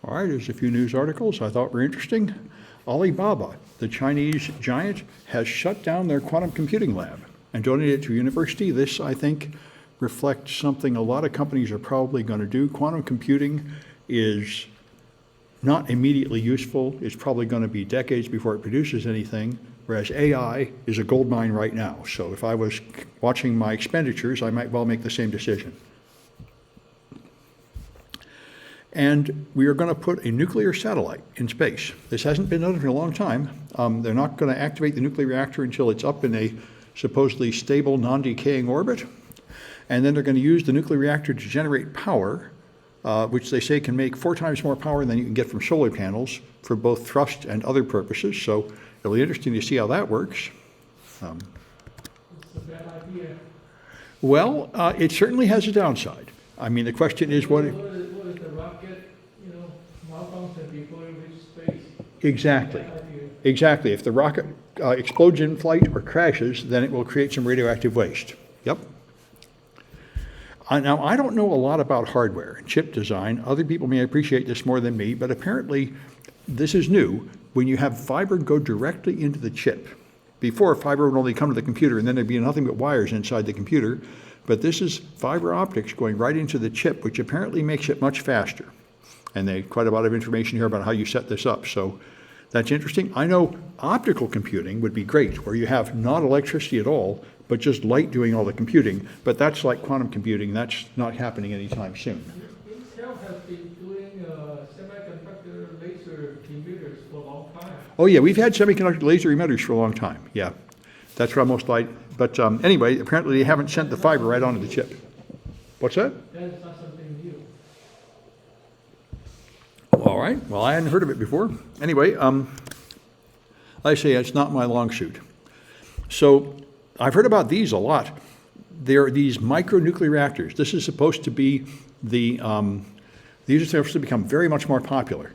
All right, there's a few news articles I thought were interesting. Alibaba, the Chinese giant, has shut down their quantum computing lab and donated it to a university. This, I think, reflects something a lot of companies are probably going to do. Quantum computing is not immediately useful. It's probably going to be decades before it produces anything, whereas AI is a gold mine right now. So if I was watching my expenditures, I might well make the same decision. And we are going to put a nuclear satellite in space. This hasn't been done for a long time. They're not going to activate the nuclear reactor until it's up in a supposedly stable, non-decaying orbit. And then they're going to use the nuclear reactor to generate power, which they say can make 4 times more power than you can get from solar panels for both thrust and other purposes. So it'll be interesting to see how that works. It's a bad idea. Well, it certainly has a downside. I mean, the question is what What is the rocket, malfunction before it reaches space? exactly. Bad idea. Exactly. If the rocket explodes in flight or crashes, then it will create some radioactive waste. Yep. Now, I don't know a lot about hardware and chip design. Other people may appreciate this more than me, but apparently this is new. When you have fiber go directly into the chip, before fiber would only come to the computer and then there'd be nothing but wires inside the computer. But this is fiber optics going right into the chip, which apparently makes it much faster. And they quite a lot of information here about how you set this up. So that's interesting. I know optical computing would be great, where you have not electricity at all, but just light doing all the computing. But that's like quantum computing. That's not happening anytime soon. Intel has been doing semiconductor laser emitters for a long time. Oh yeah, we've had semiconductor laser emitters for a long time. Yeah, that's where most light. But anyway, apparently they haven't sent the fiber right onto the chip. What's that? That is not something new. All right. Well, I hadn't heard of it before. Anyway, like I say, it's not my long shoot. So I've heard about these a lot. There are these micronuclear reactors. This is supposed to be the, these are supposed to become very much more popular.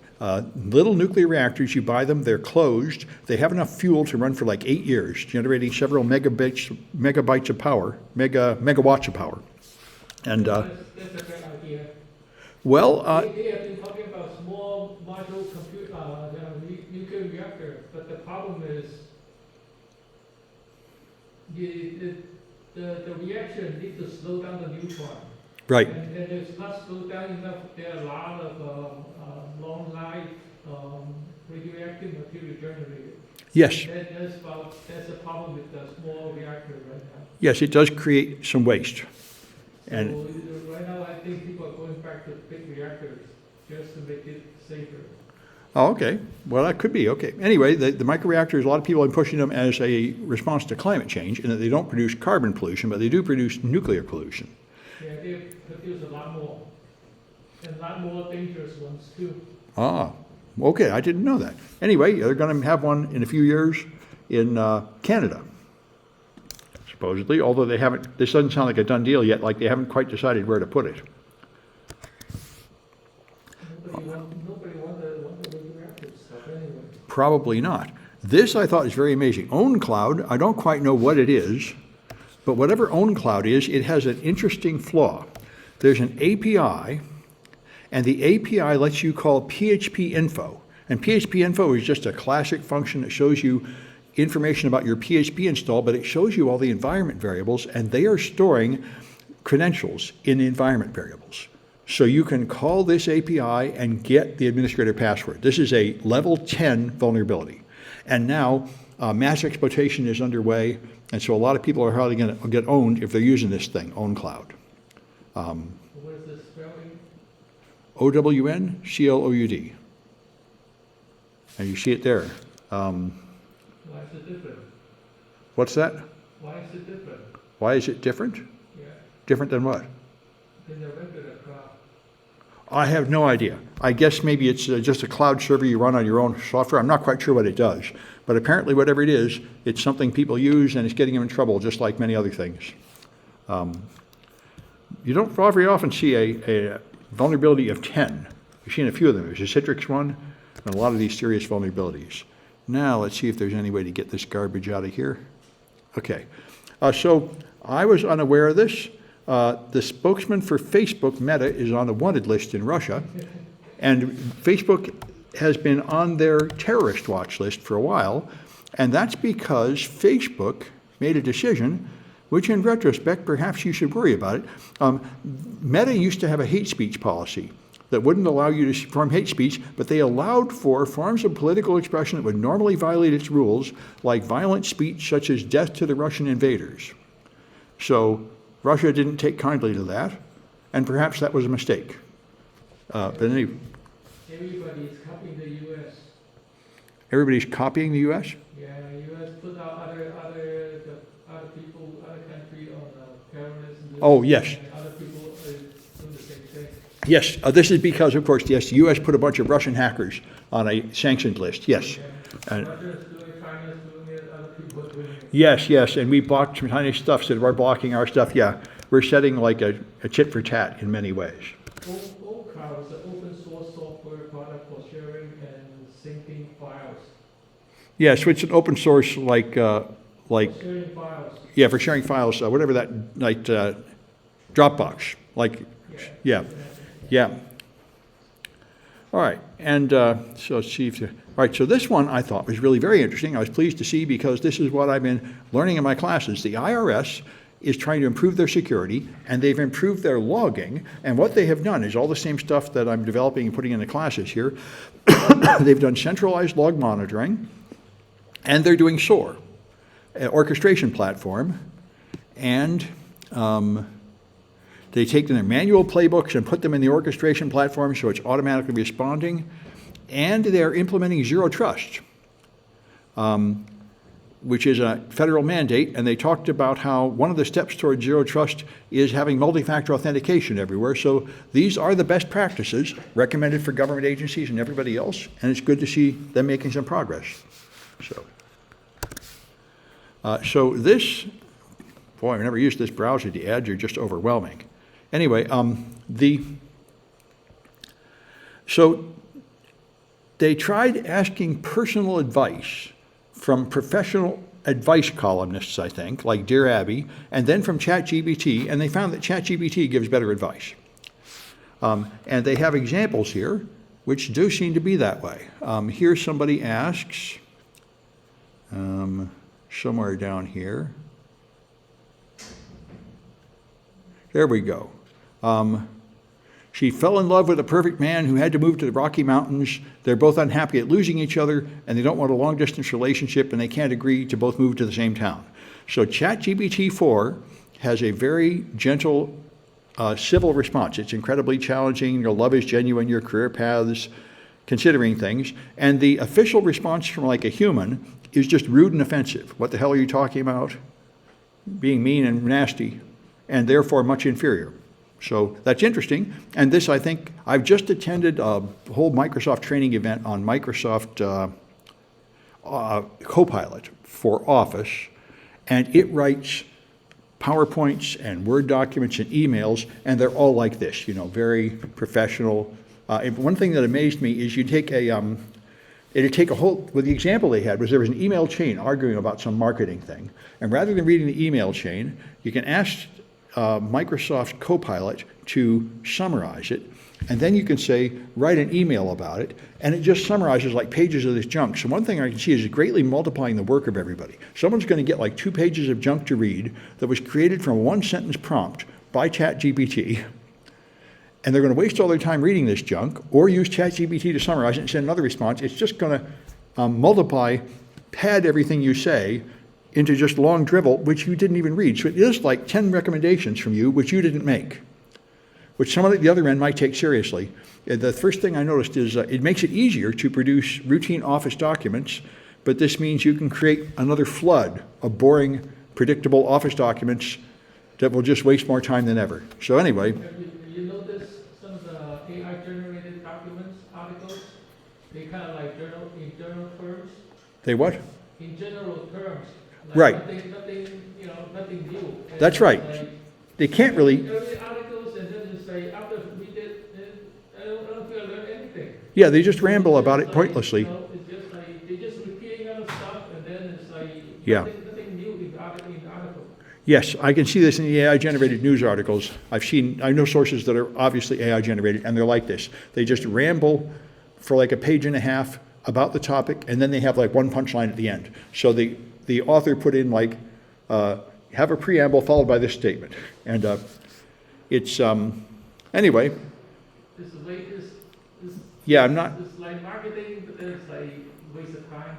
Little nuclear reactors, you buy them, they're closed. They have enough fuel to run for like 8 years, generating several megabytes of power, megawatts of power. And That's a great idea. well, They have been talking about small module nuclear reactor, but the problem is the reaction needs to slow down the neutron. right. And it's not slowed down enough. There are a lot of long life radioactive material generated. Yes. That's a problem with the small reactor right now. Yes, it does create some waste. And So right now, I think people are going back to big reactors just to make it safer. oh, okay. Well, that could be okay. Anyway, the microreactors, a lot of people are pushing them as a response to climate change, in that they don't produce carbon pollution, but they do produce nuclear pollution. Yeah, they produce a lot more, and a lot more dangerous ones too. Ah, okay. I didn't know that. Anyway, they're going to have one in a few years in Canada, supposedly. Although they haven't. This doesn't sound like a done deal yet. Like they haven't quite decided where to put it. Nobody want the radioactive stuff anyway. Probably not. This I thought is very amazing. OwnCloud, I don't quite know what it is, but whatever OwnCloud is, it has an interesting flaw. There's an API, and the API lets you call PHP info. And PHP info is just a classic function that shows you information about your PHP install, but it shows you all the environment variables, and they are storing credentials in the environment variables. So you can call this API and get the administrator password. This is a level 10 vulnerability. And now mass exploitation is underway, and so a lot of people are hardly going to get owned if they're using this thing, OwnCloud. What is the spelling? OWNCLOUD. And you see it there. Why is it different? What's that? Why is it different? Why is it different? Yeah, Different than what? than the regular cloud. I have no idea. I guess maybe it's just a cloud server you run on your own software. I'm not quite sure what it does. But apparently whatever it is, it's something people use and it's getting them in trouble, just like many other things. You don't very often see a vulnerability of 10. You've seen a few of them. There's a Citrix one and a lot of these serious vulnerabilities. Now let's see if there's any way to get this garbage out of here. Okay. So I was unaware of this. The spokesman for Facebook, Meta, is on the wanted list in Russia. And Facebook has been on their terrorist watch list for a while, and that's because Facebook made a decision, which in retrospect, perhaps you should worry about it. Meta used to have a hate speech policy that wouldn't allow you to form hate speech, but they allowed for forms of political expression that would normally violate its rules, like violent speech such as death to the Russian invaders. So Russia didn't take kindly to that, and perhaps that was a mistake. But anyway, Everybody's copying the U.S. everybody's copying the U.S.? Yeah, U.S. put out other people, other country on terrorism. Oh, yes. And other people are doing the same thing. Yes, this is because, of course, yes, the U.S. put a bunch of Russian hackers on a sanctioned list, yes. And Russia's doing it, China's doing it, other people are doing it. yes, and we blocked some tiny stuff, so we're blocking our stuff, yeah. We're setting like a tit for tat in many ways. OCloud is an open source software product for sharing and syncing files. Yeah, so it's an open source like Sharing files. yeah, for sharing files, whatever that, like Dropbox, like, yeah. All right, and so let's see if, all right, so this one I thought was really very interesting. I was pleased to see because this is what I've been learning in my classes. The IRS is trying to improve their security, and they've improved their logging, and what they have done is all the same stuff that I'm developing and putting in the classes here. They've done centralized log monitoring, and they're doing SOAR, an orchestration platform, and they take their manual playbooks and put them in the orchestration platform so it's automatically responding, and they're implementing zero trust, which is a federal mandate, and they talked about how one of the steps towards zero trust is having multi-factor authentication everywhere. So these are the best practices recommended for government agencies and everybody else, and it's good to see them making some progress. So this, boy, I've never used this browser. The ads are just overwhelming. Anyway, so they tried asking personal advice from professional advice columnists, I think, like Dear Abby, and then from ChatGPT, and they found that ChatGPT gives better advice. And they have examples here, which do seem to be that way. Here somebody asks, somewhere down here, there we go. She fell in love with a perfect man who had to move to the Rocky Mountains. They're both unhappy at losing each other, and they don't want a long-distance relationship, and they can't agree to both move to the same town. So ChatGPT 4 has a very gentle, civil response. It's incredibly challenging. Your love is genuine, your career paths, considering things. And the official response from like a human is just rude and offensive. What the hell are you talking about? Being mean and nasty, and therefore much inferior. So that's interesting. And this, I think, I've just attended a whole Microsoft training event on Microsoft Copilot for Office, and it writes PowerPoints and Word documents and emails, and they're all like this, you know, very professional. And one thing that amazed me is it'd take a whole, well, the example they had was there was an email chain arguing about some marketing thing. And rather than reading the email chain, you can ask Microsoft Copilot to summarize it, and then you can say, write an email about it, and it just summarizes like pages of this junk. So one thing I can see is greatly multiplying the work of everybody. Someone's going to get like 2 pages of junk to read that was created from a 1-sentence prompt by ChatGPT, and they're going to waste all their time reading this junk, or use ChatGPT to summarize it and send another response. It's just going to multiply, pad everything you say into just long drivel, which you didn't even read. So it is like 10 recommendations from you, which you didn't make, which some of the other end might take seriously. The first thing I noticed is it makes it easier to produce routine office documents, but this means you can create another flood of boring, predictable office documents that will just waste more time than ever. So anyway. You notice some of the AI-generated documents, articles, they kind of like in general terms. They what? In general terms. Like Right. Nothing new. And That's right. Like, They can't really. Early articles, and then you say, after we did, I don't feel I learned anything. Yeah, they just ramble about it Like, pointlessly. It's just like, they're just repeating other stuff, and then it's like, Yeah. nothing new in the article. Yes, I can see this in the AI-generated news articles. I know sources that are obviously AI-generated, and they're like this. They just ramble for like a page and a half about the topic, and then they have like one punchline at the end. So the author put in like, have a preamble followed by this statement. And it's, anyway, yeah, I'm not. It's like marketing, but it's like waste of time.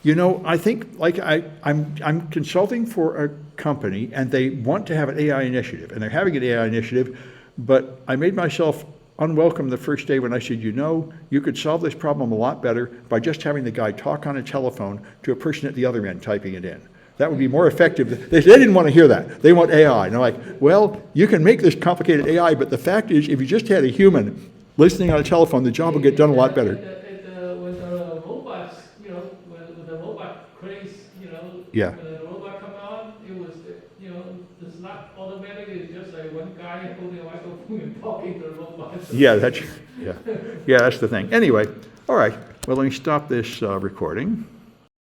You know, I think, like, I'm consulting for a company, and they want to have an AI initiative, and they're having an AI initiative, but I made myself unwelcome the first day when I said, you know, you could solve this problem a lot better by just having the guy talk on a telephone to a person at the other end typing it in. That would be more effective. They didn't want to hear that. They want AI. And I'm like, well, you can make this complicated AI, but the fact is, if you just had a human listening on a telephone, the job will get done a lot better. When the robots, you know, when the robot craze, you know, Yeah. when the robot come on, it was, you know, it's not automatic. It's just like one guy holding a microphone and talking to the robot. Yeah, that's the thing. Anyway, all right. Well, let me stop this recording.